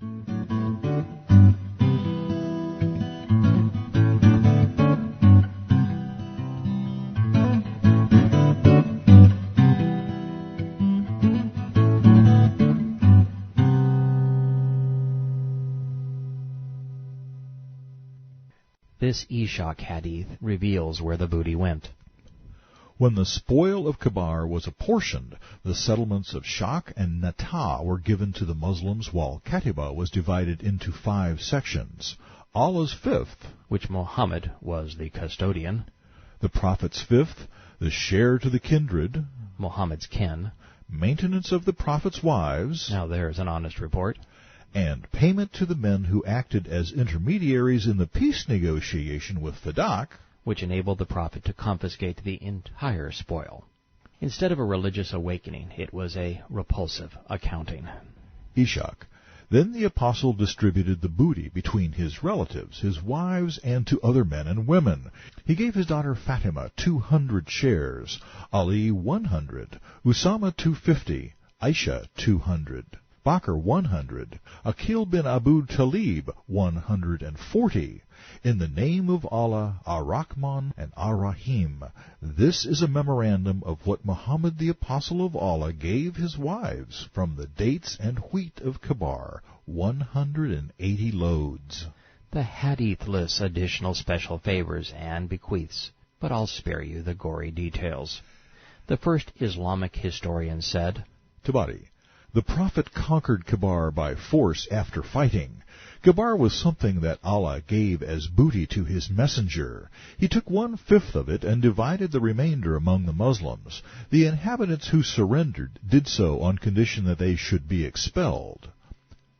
This Ishaq hadith reveals where the booty went. When the spoil of Khaybar was apportioned, the settlements of Shaq and Nata were given to the Muslims, while Katiba was divided into 5 sections. Allah's 5th, which Mohammed was the custodian, the Prophet's 5th, the share to the kindred, Mohammed's kin, maintenance of the Prophet's wives, now there's an honest report, and payment to the men who acted as intermediaries in the peace negotiation with Fadak, which enabled the Prophet to confiscate the entire spoil. Instead of a religious awakening, it was a repulsive accounting. Ishaq. Then the apostle distributed the booty between his relatives, his wives, and to other men and women. He gave his daughter Fatima 200 shares, Ali 100, Usama 250, Aisha 200. Bakr 100, Aqil bin Abu Talib 140. In the name of Allah, Ar-Rahman and Ar-Rahim. This is a memorandum of what Muhammad the Apostle of Allah gave his wives from the dates and wheat of Khaybar, 180 loads. The hadith lists additional special favors and bequeaths, but I'll spare you the gory details. The first Islamic historian said, Tabari. The Prophet conquered Khaybar by force after fighting. Khaybar was something that Allah gave as booty to his messenger. He took 1/5 of it and divided the remainder among the Muslims. The inhabitants who surrendered did so on condition that they should be expelled.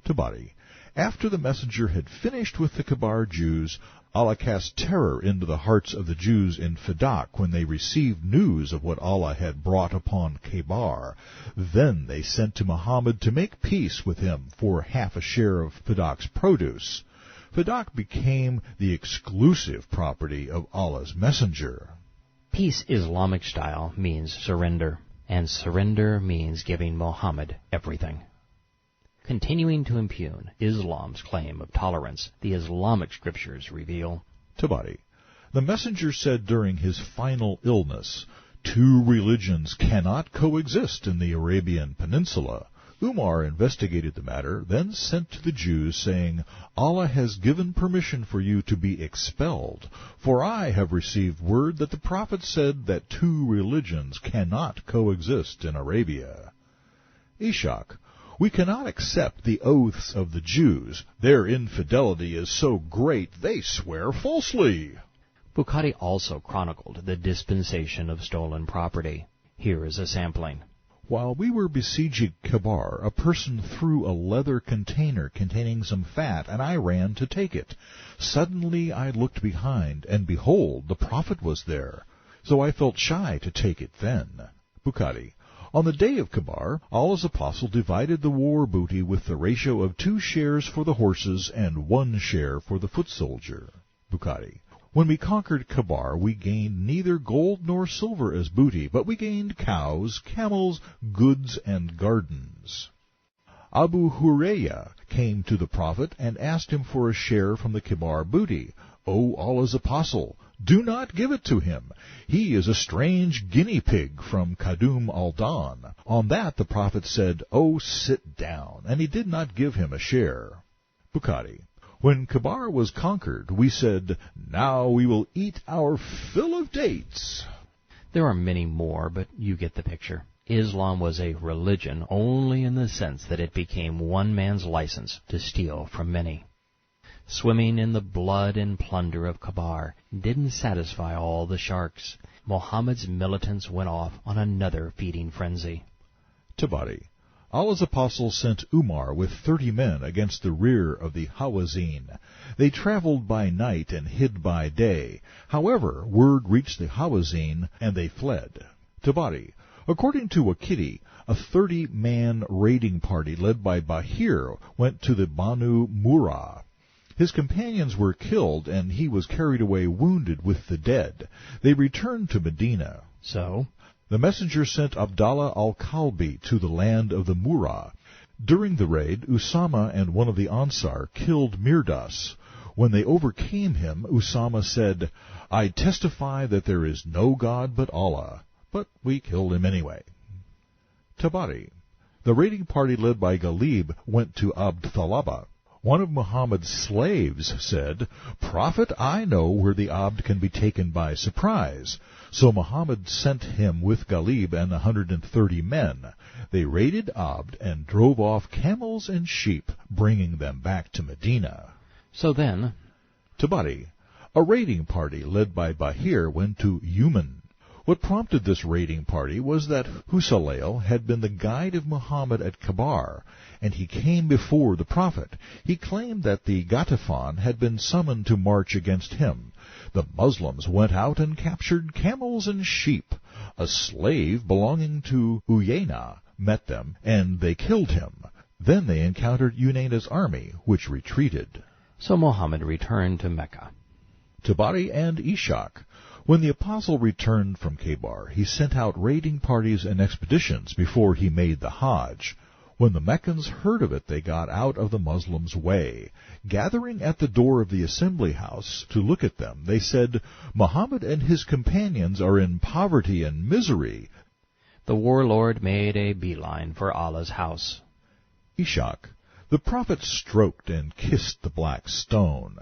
Tabari. After the messenger had finished with the Khaybar Jews, Allah cast terror into the hearts of the Jews in Fadak when they received news of what Allah had brought upon Khaybar. Then they sent to Muhammad to make peace with him for half a share of Fadak's produce. Fadak became the exclusive property of Allah's messenger. Peace Islamic style means surrender, and surrender means giving Muhammad everything. Continuing to impugn Islam's claim of tolerance, the Islamic scriptures reveal, Tabari. The messenger said during his final illness, 2 religions cannot coexist in the Arabian peninsula. Umar investigated the matter, then sent to the Jews, saying, Allah has given permission for you to be expelled, for I have received word that the Prophet said that 2 religions cannot coexist in Arabia. Ishaq. We cannot accept the oaths of the Jews. Their infidelity is so great they swear falsely. Bukhari also chronicled the dispensation of stolen property. Here is a sampling. While we were besieging Khaybar, a person threw a leather container containing some fat, and I ran to take it. Suddenly I looked behind, and behold, the Prophet was there. So I felt shy to take it then. Bukhari. On the day of Khaybar, Allah's apostle divided the war booty with the ratio of 2 shares for the horses and 1 share for the foot soldier. Bukhari. When we conquered Khaybar, we gained neither gold nor silver as booty, but we gained cows, camels, goods, and gardens. Abu Hurayrah came to the Prophet and asked him for a share from the Khaybar booty. O Allah's apostle, do not give it to him. He is a strange guinea pig from Kadum al-Dan. On that the Prophet said, Oh, sit down, and he did not give him a share. Bukhari. When Khaybar was conquered, we said, Now we will eat our fill of dates. There are many more, but you get the picture. Islam was a religion only in the sense that it became one man's license to steal from many. Swimming in the blood and plunder of Khaybar didn't satisfy all the sharks. Muhammad's militants went off on another feeding frenzy. Tabari. Allah's apostle sent Umar with 30 men against the rear of the Hawazin. They traveled by night and hid by day. However, word reached the Hawazin, and they fled. Tabari. According to Waqidi, a 30-man raiding party led by Bahir went to the Banu Murrah. His companions were killed, and he was carried away wounded with the dead. They returned to Medina. So? The messenger sent Abdallah al-Kalbi to the land of the Murrah. During the raid, Usama and one of the Ansar killed Mirdas. When they overcame him, Usama said, "I testify that there is no God but Allah," but we killed him anyway. Tabari. The raiding party led by Ghalib went to Abd Thalabah. One of Muhammad's slaves said, "Prophet, I know where the Abd can be taken by surprise." So Muhammad sent him with Ghalib and 130 men. They raided Abd and drove off camels and sheep, bringing them back to Medina. So then, Tabari. A raiding party led by Bahir went to Yuman. What prompted this raiding party was that Husalail had been the guide of Muhammad at Khaybar, and he came before the Prophet. He claimed that the Ghatafan had been summoned to march against him. The Muslims went out and captured camels and sheep. A slave belonging to Uyayna met them, and they killed him. Then they encountered Uyayna's army, which retreated. so Mohammed returned to Mecca. Tabari and Ishaq. When the apostle returned from Khaybar, he sent out raiding parties and expeditions before he made the Hajj. When the Meccans heard of it, they got out of the Muslims' way. Gathering at the door of the assembly house to look at them, they said, "Muhammad and his companions are in poverty and misery." The warlord made a beeline for Allah's house. Ishaq. The prophet stroked and kissed the black stone.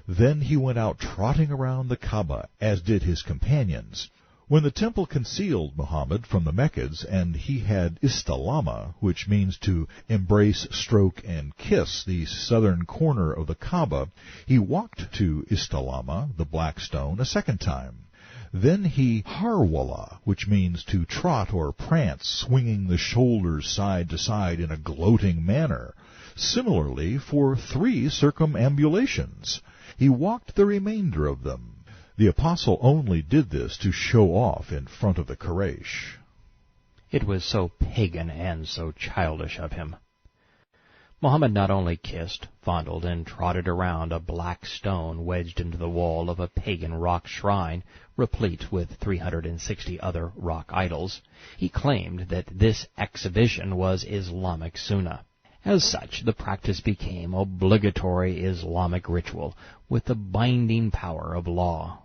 Then he went out trotting around the Kaaba, as did his companions. When the temple concealed Muhammad from the Meccads, and he had Istalma, which means to embrace, stroke, and kiss the southern corner of the Kaaba, he walked to Istalma, the black stone, a second time. Then he hatwala, which means to trot or prance, swinging the shoulders side to side in a gloating manner. Similarly, for 3 circumambulations. He walked the remainder of them. The apostle only did this to show off in front of the Quraysh. It was so pagan and so childish of him. Mohammed not only kissed, fondled, and trotted around a black stone wedged into the wall of a pagan rock shrine, replete with 360 other rock idols, he claimed that this exhibition was Islamic sunnah. As such, the practice became obligatory Islamic ritual, with the binding power of law.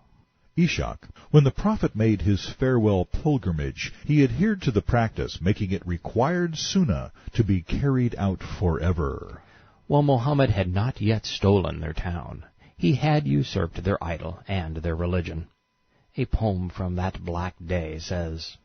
Ishaq. When the prophet made his farewell pilgrimage, he adhered to the practice, making it required sunnah to be carried out forever. While Mohammed had not yet stolen their town, he had usurped their idol and their religion. A poem from that black day says,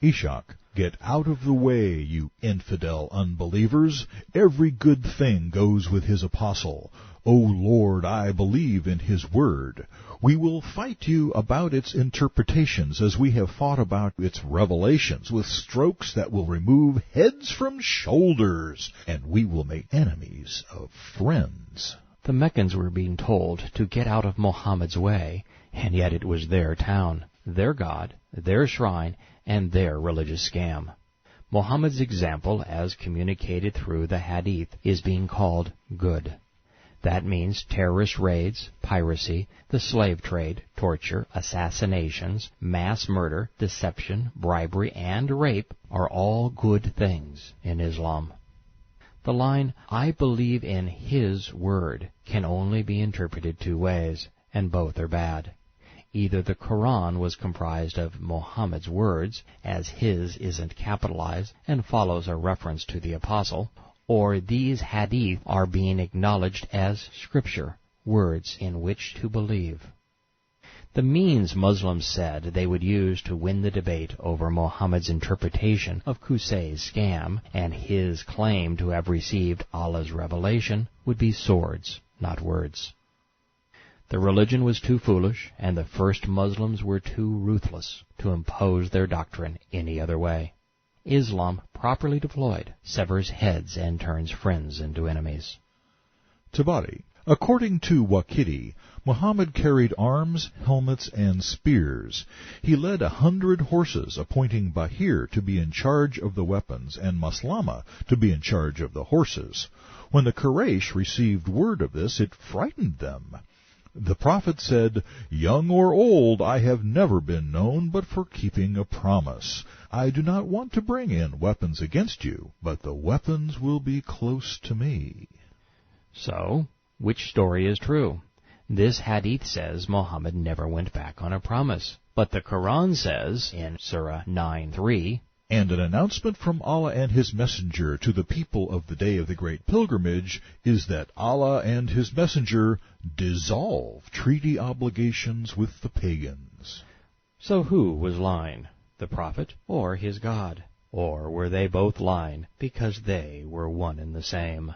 Ishaq. Get out of the way, you infidel unbelievers. Every good thing goes with his apostle. O Lord, I believe in his word. We will fight you about its interpretations as we have fought about its revelations, with strokes that will remove heads from shoulders, and we will make enemies of friends. The Meccans were being told to get out of Mohammed's way, and yet it was their town, their God, their shrine, and their religious scam. Mohammed's example, as communicated through the Hadith, is being called good. That means terrorist raids, piracy, the slave trade, torture, assassinations, mass murder, deception, bribery, and rape are all good things in Islam. The line, "I believe in his word," can only be interpreted 2 ways, and both are bad. Either the Qur'an was comprised of Muhammad's words, as his isn't capitalized and follows a reference to the apostle, or these hadith are being acknowledged as scripture, words in which to believe. The means Muslims said they would use to win the debate over Muhammad's interpretation of Qusay's scam and his claim to have received Allah's revelation would be swords, not words. The religion was too foolish, and the first Muslims were too ruthless to impose their doctrine any other way. Islam, properly deployed, severs heads and turns friends into enemies. Tabari. According to Waqidi, Muhammad carried arms, helmets, and spears. He led 100 horses, appointing Bahir to be in charge of the weapons and Maslama to be in charge of the horses. When the Quraysh received word of this, it frightened them. The prophet said, "Young or old, I have never been known but for keeping a promise. I do not want to bring in weapons against you, but the weapons will be close to me." So, which story is true? This hadith says Muhammad never went back on a promise. But the Quran says, in Surah 9:3, "And an announcement from Allah and His Messenger to the people of the day of the great pilgrimage is that Allah and His Messenger dissolve treaty obligations with the pagans." So who was lying, the prophet or his God? Or were they both lying because they were one and the same?